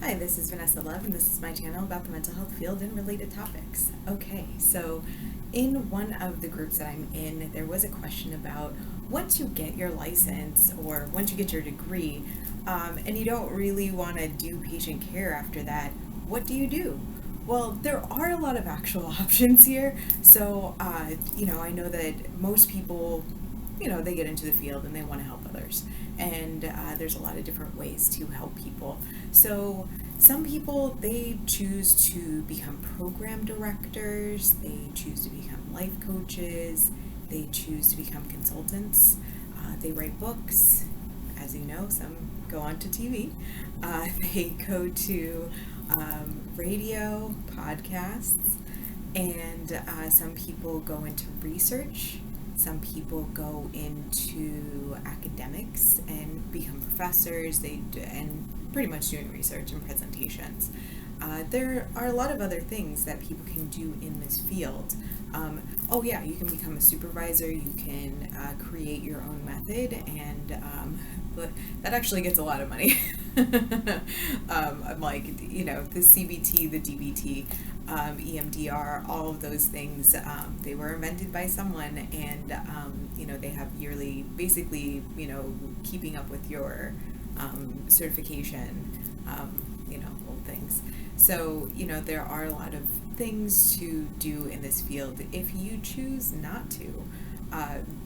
Hi, this is Vanessa Love, and this is my channel about the mental health field and related topics. Okay, so in one of the groups that I'm in, there was a question about once you get your license or once you get your degree, and you don't really want to do patient care after that, what do you do? Well, there are a lot of actual options here. So, I know that most people, they get into the field and they want to help others. And there's a lot of different ways to help people. So some people, they choose to become program directors, they choose to become life coaches, they choose to become consultants, they write books. As you know, some go on to TV. They go to radio, podcasts, and some people go into research. Some people go into academics and become professors. And pretty much doing research and presentations. There are a lot of other things that people can do in this field. You can become a supervisor. You can create your own method, and but that actually gets a lot of money. The CBT, the DBT, EMDR, all of those things, they were invented by someone, and they have yearly, basically, keeping up with your certification, old things. So, there are a lot of things to do in this field. If you choose not to,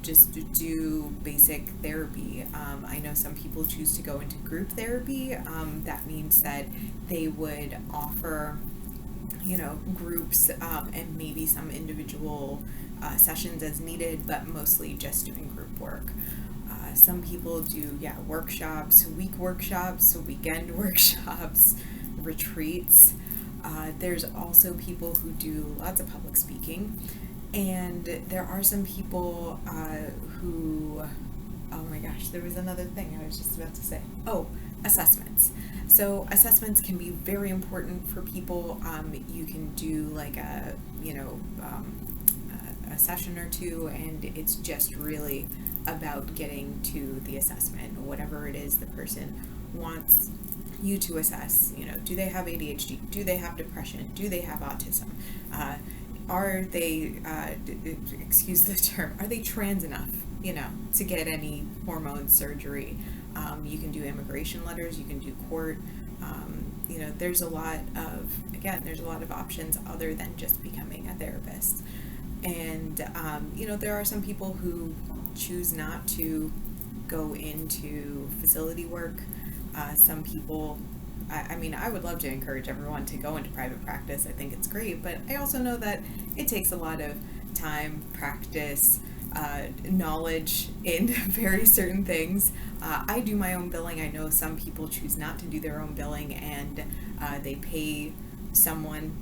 just do basic therapy. I know some people choose to go into group therapy. That means that they would offer, groups and maybe some individual sessions as needed, but mostly just doing group work. Some people do, workshops, weekend workshops, retreats. There's also people who do lots of public speaking. And there are some people who, oh my gosh, there was another thing I was just about to say. Oh, assessments. So assessments can be very important for people. You can do like a session or two, and it's just really about getting to the assessment, whatever it is the person wants you to assess. Do they have ADHD? Do they have depression? Do they have autism? Are they, excuse the term, are they trans enough, to get any hormone surgery? You can do immigration letters, you can do court. There's a lot of options other than just becoming a therapist. And, there are some people who choose not to go into facility work. Some people, I would love to encourage everyone to go into private practice. I think it's great, but I also know that it takes a lot of time, practice, knowledge in very certain things. I do my own billing. I know some people choose not to do their own billing, and they pay someone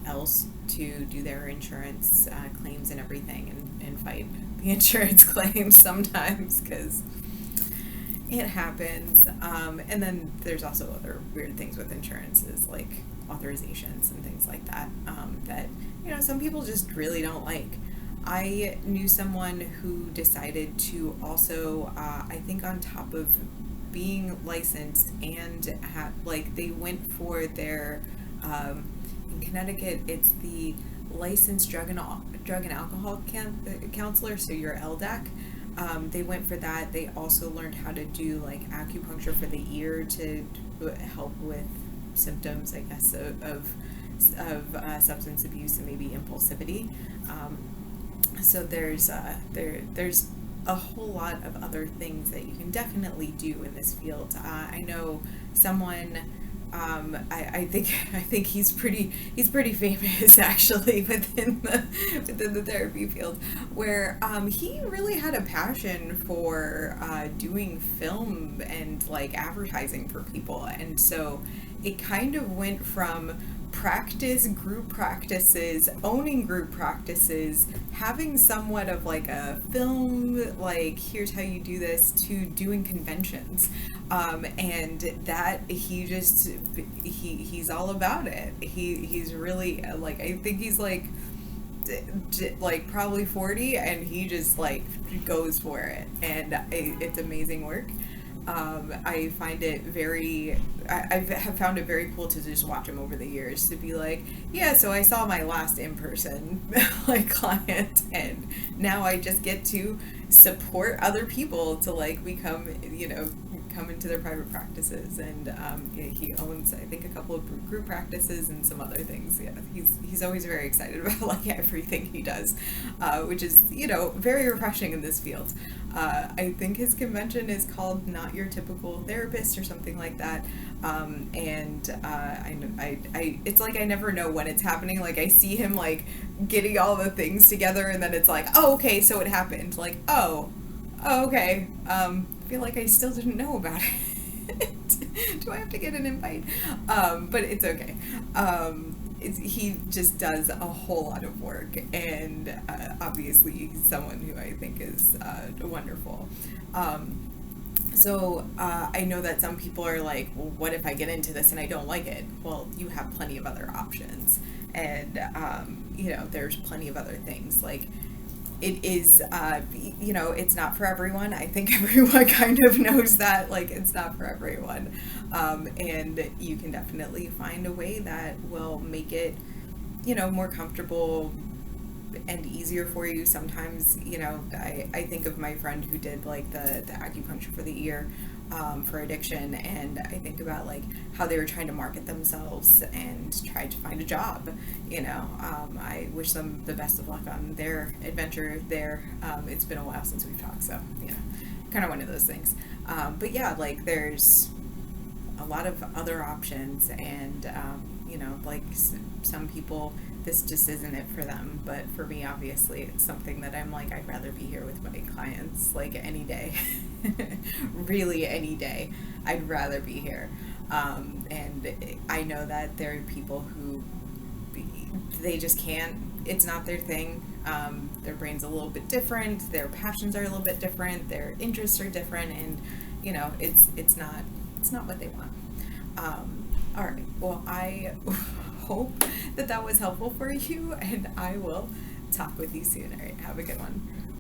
else to do their insurance claims and everything, and fight the insurance claims sometimes because it happens. And then there's also other weird things with insurances, like authorizations and things like that, that some people just really don't like. I knew someone who decided to also, I think on top of being licensed and they went for their, in Connecticut, it's the licensed drug and alcohol counselor, so your LDAC. They went for that. They also learned how to do like acupuncture for the ear to help with symptoms, I guess, of substance abuse and maybe impulsivity. So there's a whole lot of other things that you can definitely do in this field. I know someone. I think he's pretty famous actually within the therapy field, where he really had a passion for doing film and like advertising for people, and so it kind of went from group practices, owning group practices, having somewhat of like a film, like here's how you do this, to doing conventions. And that he's all about it. He's really like, I think he's like probably 40, and he just like goes for it, and it's amazing work. I find it I have found it very cool to just watch him over the years, to be like, yeah, so I saw my last in-person like client, and now I just get to support other people to like become, come into their private practices. And he owns, I think, a couple of group practices and some other things. Yeah, he's always very excited about like everything he does, which is very refreshing in this field. I think his convention is called Not Your Typical Therapist or something like that. It's like I never know when it's happening. Like I see him like getting all the things together, and then it's like, oh, okay, so it happened. Like, oh, okay. I feel like I still didn't know about it. Do I have to get an invite? But it's okay. He just does a whole lot of work, and obviously he's someone who I think is wonderful. So I know that some people are like, well, what if I get into this and I don't like it? Well, you have plenty of other options, and there's plenty of other things. Like, it is, it's not for everyone. I think everyone kind of knows that, like, it's not for everyone. And you can definitely find a way that will make it, more comfortable and easier for you. Sometimes, I think of my friend who did like the acupuncture for the ear, for addiction, and I think about like how they were trying to market themselves and try to find a job. I wish them the best of luck on their adventure there. It's been a while since we've talked, so kind of one of those things. But yeah, like there's a lot of other options, and like some people, this just isn't it for them. But for me, obviously, it's something that I'm like, I'd rather be here with my clients like any day. Really, any day. I'd rather be here. And I know that there are people who they just can't. It's not their thing. Their brain's a little bit different. Their passions are a little bit different. Their interests are different, and it's not what they want. All right. Well, I hope that was helpful for you, and I will talk with you soon. All right. Have a good one.